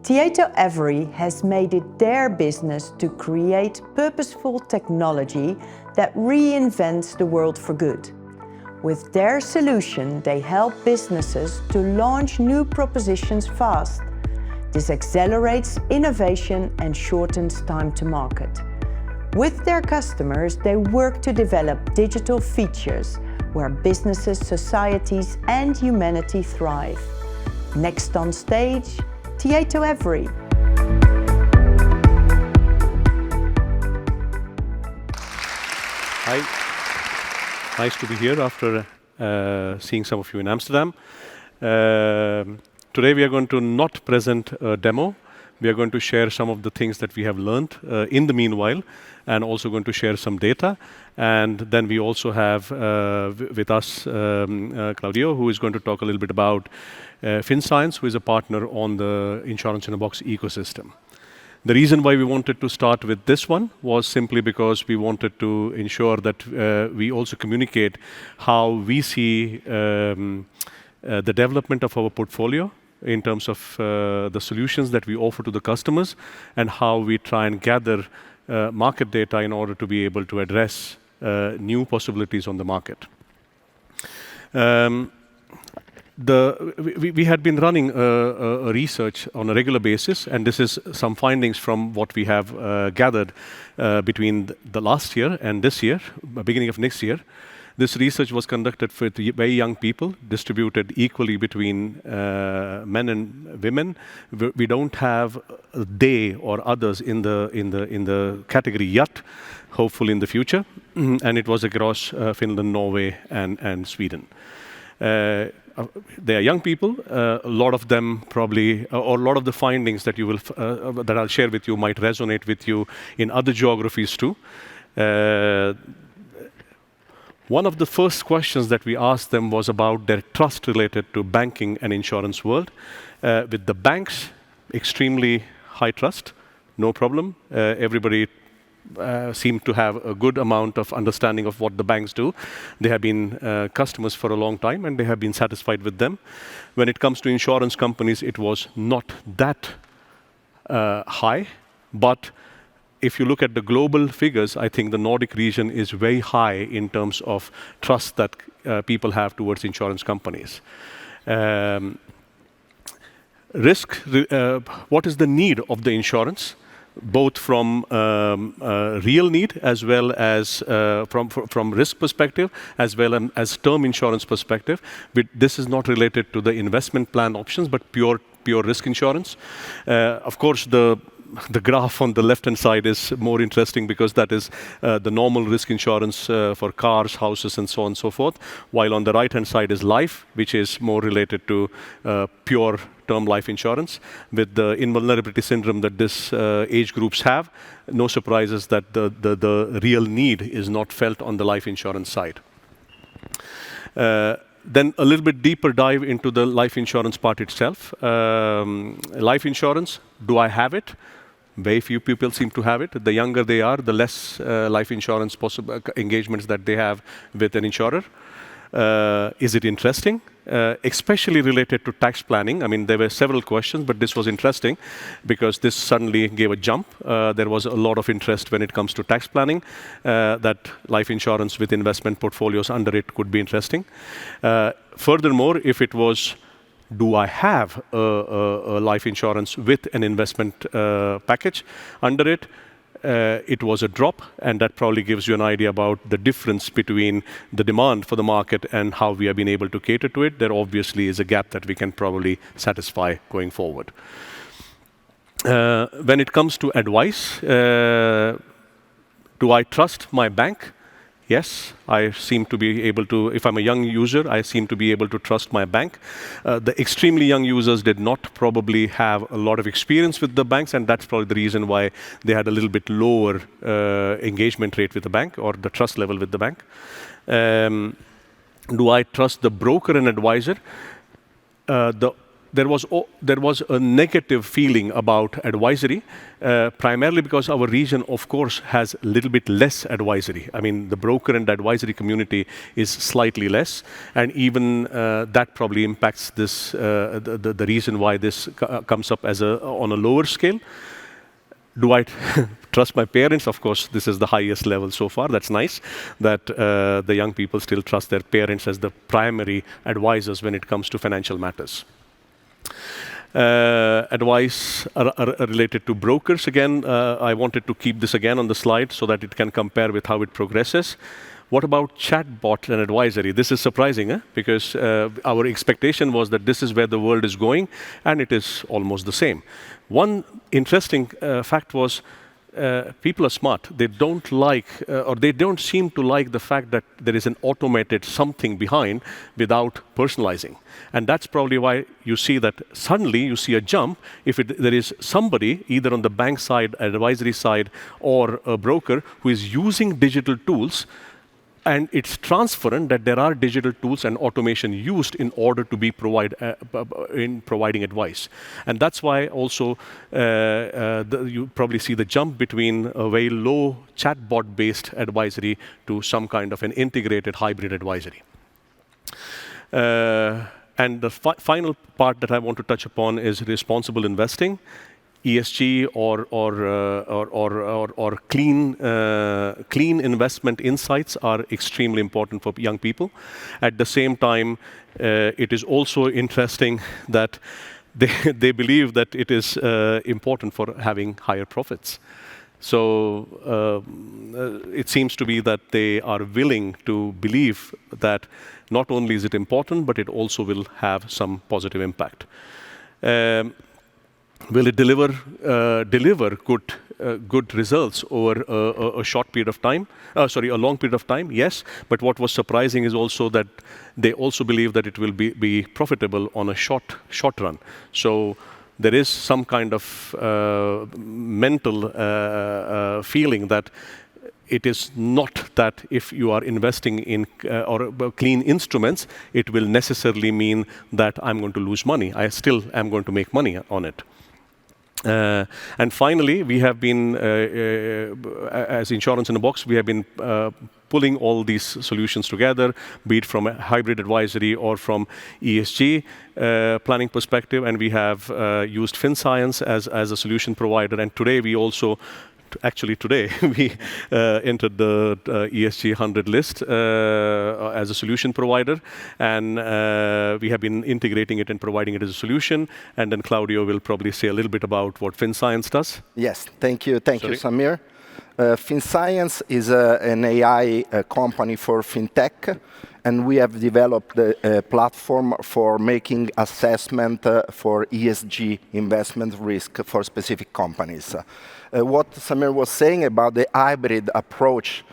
TietoEVRY has made it their business to create purposeful technology that reinvents the world for good. With their solution, they help businesses to launch new propositions fast. This accelerates innovation and shortens time to market. With their customers, they work to develop digital features where businesses, societies, and humanity thrive. Next on stage, TietoEVRY. Hi, nice to be here after seeing some of you in Amsterdam. Today we are going to not present a demo. We are going to share some of the things that we have learned in the meanwhile, and also going to share some data. And then we also have with us Claudio, who is going to talk a little bit about FinScience, who is a partner on the Insurance in a Box ecosystem. The reason why we wanted to start with this one was simply because we wanted to ensure that we also communicate how we see the development of our portfolio in terms of the solutions that we offer to the customers, and how we try and gather market data in order to be able to address new possibilities on the market. We had been running a research on a regular basis, and this is some findings from what we have gathered between the last year and this year, beginning of next year. This research was conducted with very young people, distributed equally between men and women. We don't have they or others in the category yet, hopefully in the future. And it was across Finland, Norway, and Sweden. They are young people. A lot of them probably, or a lot of the findings that you will that I'll share with you might resonate with you in other geographies too. One of the first questions that we asked them was about their trust related to banking and insurance world. With the banks, extremely high trust, no problem. Everybody seem to have a good amount of understanding of what the banks do. They have been customers for a long time, and they have been satisfied with them. When it comes to insurance companies, it was not that high, but if you look at the global figures, I think the Nordic region is very high in terms of trust that people have towards insurance companies. Risk, what is the need of the insurance? Both from real need as well as from risk perspective, as well as term insurance perspective. This is not related to the investment plan options, but pure risk insurance. Of course, the graph on the left-hand side is more interesting because that is the normal risk insurance for cars, houses, and so on and so forth. While on the right-hand side is life, which is more related to pure term life insurance. With the invulnerability syndrome that this age groups have, no surprises that the real need is not felt on the life insurance side. Then a little bit deeper dive into the life insurance part itself. Life insurance, do I have it? Very few people seem to have it. The younger they are, the less life insurance possible engagements that they have with an insurer. Is it interesting? Especially related to tax planning. I mean, there were several questions, but this was interesting because this suddenly gave a jump. There was a lot of interest when it comes to tax planning, that life insurance with investment portfolios under it could be interesting. Furthermore, if it was, do I have a life insurance with an investment package under it? It was a drop, and that probably gives you an idea about the difference between the demand for the market and how we have been able to cater to it. There obviously is a gap that we can probably satisfy going forward. When it comes to advice, do I trust my bank? Yes, I seem to be able to, if I'm a young user, I seem to be able to trust my bank. The extremely young users did not probably have a lot of experience with the banks, and that's probably the reason why they had a little bit lower engagement rate with the bank, or the trust level with the bank. Do I trust the broker and advisor? there was a negative feeling about advisory, primarily because our region, of course, has a little bit less advisory. I mean, the broker and advisory community is slightly less, and even that probably impacts this, the reason why this comes up as on a lower scale. Do I trust my parents? Of course, this is the highest level so far. That's nice that the young people still trust their parents as the primary advisors when it comes to financial matters. Advice related to brokers. Again, I wanted to keep this again on the slide so that it can compare with how it progresses. What about chatbot and advisory? This is surprising, because our expectation was that this is where the world is going, and it is almost the same. One interesting fact was people are smart. They don't like, or they don't seem to like the fact that there is an automated something behind without personalizing. And that's probably why you see that suddenly you see a jump if there is somebody, either on the bank side, advisory side, or a broker who is using digital tools. And it's transparent that there are digital tools and automation used in order to be in providing advice. And that's why also you probably see the jump between a very low chatbot-based advisory to some kind of an integrated hybrid advisory. And the final part that I want to touch upon is responsible investing. ESG or clean investment insights are extremely important for young people. At the same time, it is also interesting that they believe that it is important for having higher profits. So it seems to be that they are willing to believe that not only is it important, but it also will have some positive impact. Will it deliver good results over a short period of time? A long period of time, yes. But what was surprising is also that they also believe that it will be profitable on a short run. So there is some kind of mental feeling that it is not that if you are investing in clean instruments, it will necessarily mean that I'm going to lose money. I still am going to make money on it. And finally, we have been, as Insurance in a Box, we have been pulling all these solutions together, be it from a hybrid advisory or from ESG planning perspective, and we have used FinScience as a solution provider. And today we also, actually today, we entered the ESG 100 list as a solution provider, and we have been integrating it and providing it as a solution. And then Claudio will probably say a little bit about what FinScience does. Yes, thank you, Samir. FinScience is an AI company for fintech, and we have developed a platform for making assessment for ESG investment risk for specific companies. What Samir was saying about the hybrid approach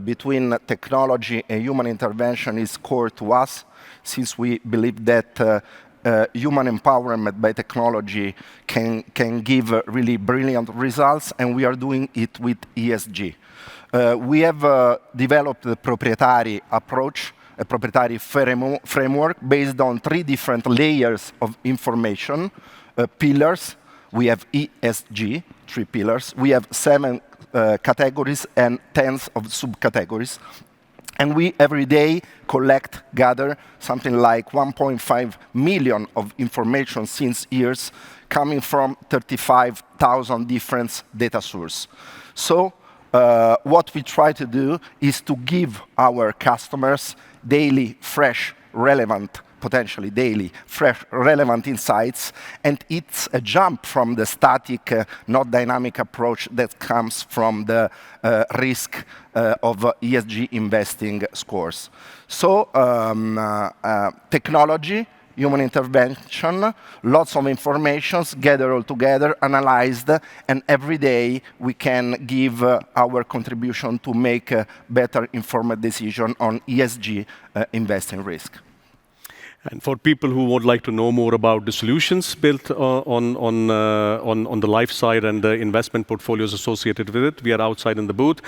between technology and human intervention is core to us, since we believe that human empowerment by technology can give really brilliant results, and we are doing it with ESG. We have developed a proprietary approach, a proprietary framework based on 3 different layers of information, pillars. We have ESG, 3 pillars. We have 7 categories and tens of subcategories. And we every day gather something like 1.5 million of information since years, coming from 35,000 different data sources. So what we try to do is to give our customers daily, fresh, relevant, potentially daily, fresh, relevant insights. And it's a jump from the static, not dynamic approach that comes from the risk of ESG investing scores. So technology, human intervention, lots of information gathered all together, analyzed, and every day we can give our contribution to make a better informed decision on ESG investing risk. And for people who would like to know more about the solutions built on the life side and the investment portfolios associated with it, we are outside in the booth.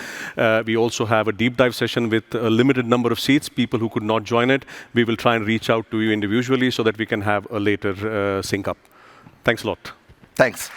We also have a deep dive session with a limited number of seats, people who could not join it. We will try and reach out to you individually so that we can have a later sync up. Thanks a lot. Thanks.